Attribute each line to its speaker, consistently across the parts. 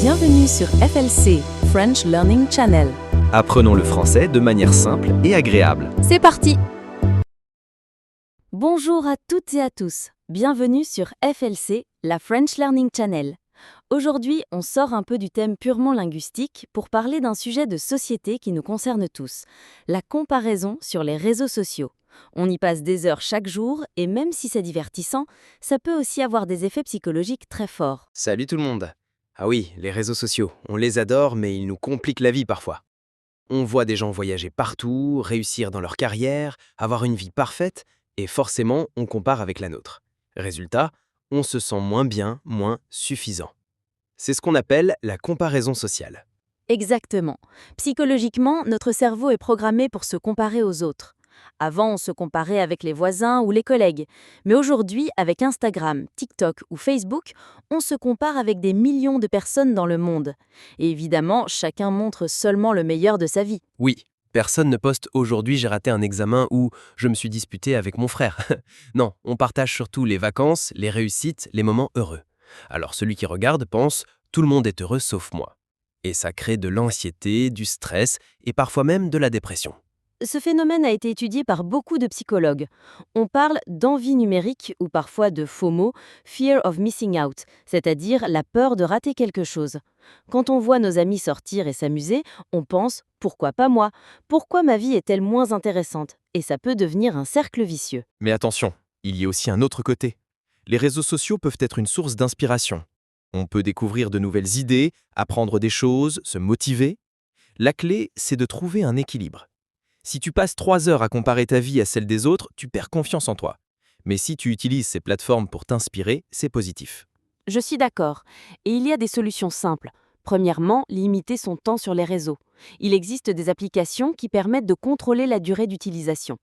Speaker 1: Bienvenue sur FLC, French Learning Channel.
Speaker 2: Apprenons le français de manière simple et agréable.
Speaker 1: C'est parti! Bonjour à toutes et à tous. Bienvenue sur FLC, la French Learning Channel. Aujourd'hui, on sort un peu du thème purement linguistique pour parler d'un sujet de société qui nous concerne tous, la comparaison sur les réseaux sociaux. On y passe des heures chaque jour et même si c'est divertissant, ça peut aussi avoir des effets psychologiques très forts.
Speaker 2: Salut tout le monde. Ah oui, les réseaux sociaux, on les adore mais ils nous compliquent la vie parfois. On voit des gens voyager partout, réussir dans leur carrière, avoir une vie parfaite et forcément on compare avec la nôtre. Résultat, on se sent moins bien, moins suffisant. C'est ce qu'on appelle la comparaison sociale.
Speaker 1: Exactement. Psychologiquement, notre cerveau est programmé pour se comparer aux autres. Avant, on se comparait avec les voisins ou les collègues. Mais aujourd'hui, avec Instagram, TikTok ou Facebook, on se compare avec des millions de personnes dans le monde. Et évidemment, chacun montre seulement le meilleur de sa vie.
Speaker 2: Oui, personne ne poste aujourd'hui j'ai raté un examen ou je me suis disputé avec mon frère. Non, on partage surtout les vacances, les réussites, les moments heureux. Alors celui qui regarde pense tout le monde est heureux sauf moi. Et ça crée de l'anxiété, du stress et parfois même de la dépression.
Speaker 1: Ce phénomène a été étudié par beaucoup de psychologues. On parle d'envie numérique ou parfois de FOMO, Fear of Missing Out, c'est-à-dire la peur de rater quelque chose. Quand on voit nos amis sortir et s'amuser, on pense « pourquoi pas moi ? Pourquoi ma vie est-elle moins intéressante ?» Et ça peut devenir un cercle vicieux.
Speaker 3: Mais attention, il y a aussi un autre côté. Les réseaux sociaux peuvent être une source d'inspiration. On peut découvrir de nouvelles idées, apprendre des choses, se motiver. La clé, c'est de trouver un équilibre. Si tu passes 3 heures à comparer ta vie à celle des autres, tu perds confiance en toi. Mais si tu utilises ces plateformes pour t'inspirer, c'est positif.
Speaker 1: Je suis d'accord. Et il y a des solutions simples. Premièrement, limiter son temps sur les réseaux. Il existe des applications qui permettent de contrôler la durée d'utilisation.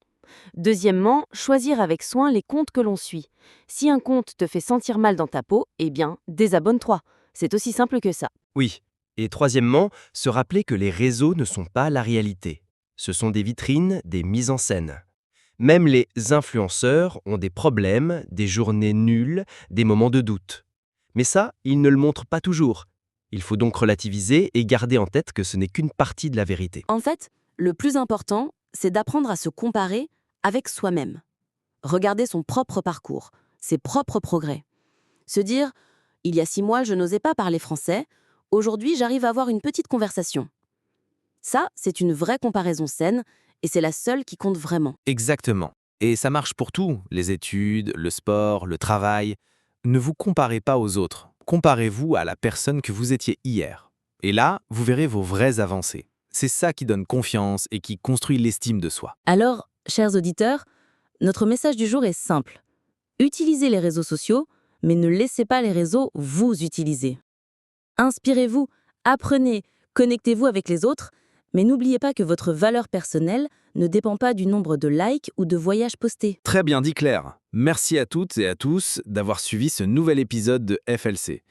Speaker 1: Deuxièmement, choisir avec soin les comptes que l'on suit. Si un compte te fait sentir mal dans ta peau, eh bien, désabonne-toi. C'est aussi simple que ça.
Speaker 3: Oui. Et troisièmement, se rappeler que les réseaux ne sont pas la réalité. Ce sont des vitrines, des mises en scène. Même les influenceurs ont des problèmes, des journées nulles, des moments de doute. Mais ça, ils ne le montrent pas toujours. Il faut donc relativiser et garder en tête que ce n'est qu'une partie de la vérité.
Speaker 1: En fait, le plus important, c'est d'apprendre à se comparer avec soi-même. Regarder son propre parcours, ses propres progrès. Se dire, il y a 6 mois, je n'osais pas parler français, aujourd'hui, j'arrive à avoir une petite conversation. Ça, c'est une vraie comparaison saine, et c'est la seule qui compte vraiment.
Speaker 3: Exactement. Et ça marche pour tout, les études, le sport, le travail. Ne vous comparez pas aux autres. Comparez-vous à la personne que vous étiez hier. Et là, vous verrez vos vraies avancées. C'est ça qui donne confiance et qui construit l'estime de soi.
Speaker 1: Alors, chers auditeurs, notre message du jour est simple. Utilisez les réseaux sociaux, mais ne laissez pas les réseaux vous utiliser. Inspirez-vous, apprenez, connectez-vous avec les autres, mais n'oubliez pas que votre valeur personnelle ne dépend pas du nombre de likes ou de voyages postés.
Speaker 3: Très bien dit Claire. Merci à toutes et à tous d'avoir suivi ce nouvel épisode de FLC.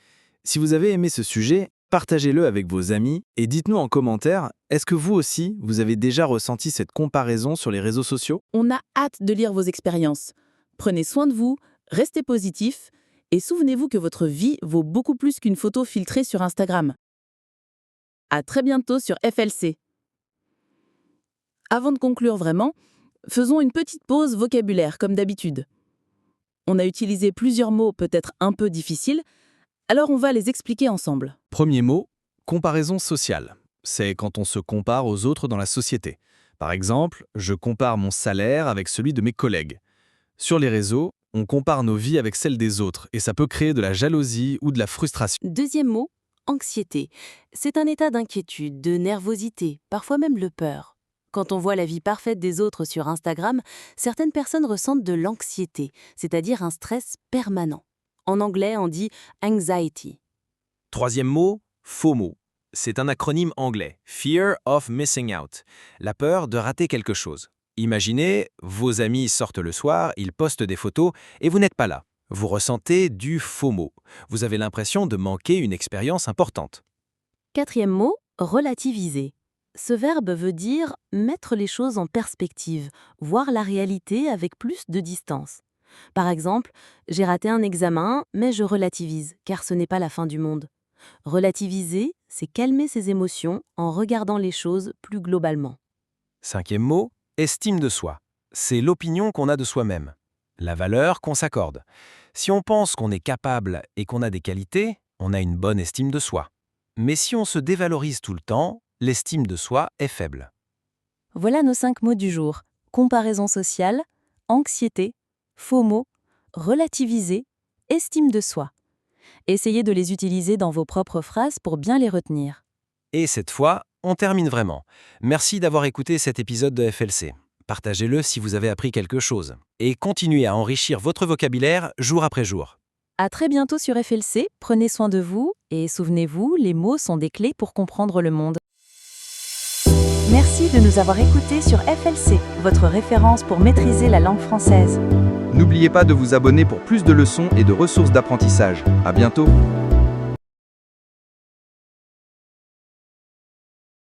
Speaker 3: Si vous avez aimé ce sujet, partagez-le avec vos amis et dites-nous en commentaire, est-ce que vous aussi, vous avez déjà ressenti cette comparaison sur les réseaux sociaux ?
Speaker 4: On a hâte de lire vos expériences. Prenez soin de vous, restez positifs et souvenez-vous que votre vie vaut beaucoup plus qu'une photo filtrée sur Instagram. À très bientôt sur FLC. Avant de conclure vraiment, faisons une petite pause vocabulaire comme d'habitude. On a utilisé plusieurs mots peut-être un peu difficiles, alors on va les expliquer ensemble.
Speaker 3: Premier mot, comparaison sociale. C'est quand on se compare aux autres dans la société. Par exemple, je compare mon salaire avec celui de mes collègues. Sur les réseaux, on compare nos vies avec celles des autres et ça peut créer de la jalousie ou de la frustration.
Speaker 1: Deuxième mot, anxiété. C'est un état d'inquiétude, de nervosité, parfois même de peur. Quand on voit la vie parfaite des autres sur Instagram, certaines personnes ressentent de l'anxiété, c'est-à-dire un stress permanent. En anglais, on dit anxiety.
Speaker 3: Troisième mot, FOMO. C'est un acronyme anglais, Fear of Missing Out, la peur de rater quelque chose. Imaginez, vos amis sortent le soir, ils postent des photos et vous n'êtes pas là. Vous ressentez du FOMO. Vous avez l'impression de manquer une expérience importante.
Speaker 1: Quatrième mot, relativiser. Ce verbe veut dire mettre les choses en perspective, voir la réalité avec plus de distance. Par exemple, j'ai raté un examen, mais je relativise, car ce n'est pas la fin du monde. Relativiser, c'est calmer ses émotions en regardant les choses plus globalement.
Speaker 3: 5e mot, estime de soi. C'est l'opinion qu'on a de soi-même, la valeur qu'on s'accorde. Si on pense qu'on est capable et qu'on a des qualités, on a une bonne estime de soi. Mais si on se dévalorise tout le temps, l'estime de soi est faible.
Speaker 1: Voilà nos 5 mots du jour. Comparaison sociale, anxiété, FOMO, relativiser, estime de soi. Essayez de les utiliser dans vos propres phrases pour bien les retenir.
Speaker 3: Et cette fois, on termine vraiment. Merci d'avoir écouté cet épisode de FLC. Partagez-le si vous avez appris quelque chose. Et continuez à enrichir votre vocabulaire jour après jour.
Speaker 1: À très bientôt sur FLC, prenez soin de vous et souvenez-vous, les mots sont des clés pour comprendre le monde. Merci de nous avoir écoutés sur FLC, votre référence pour maîtriser la langue française.
Speaker 5: N'oubliez pas de vous abonner pour plus de leçons et de ressources d'apprentissage. À bientôt!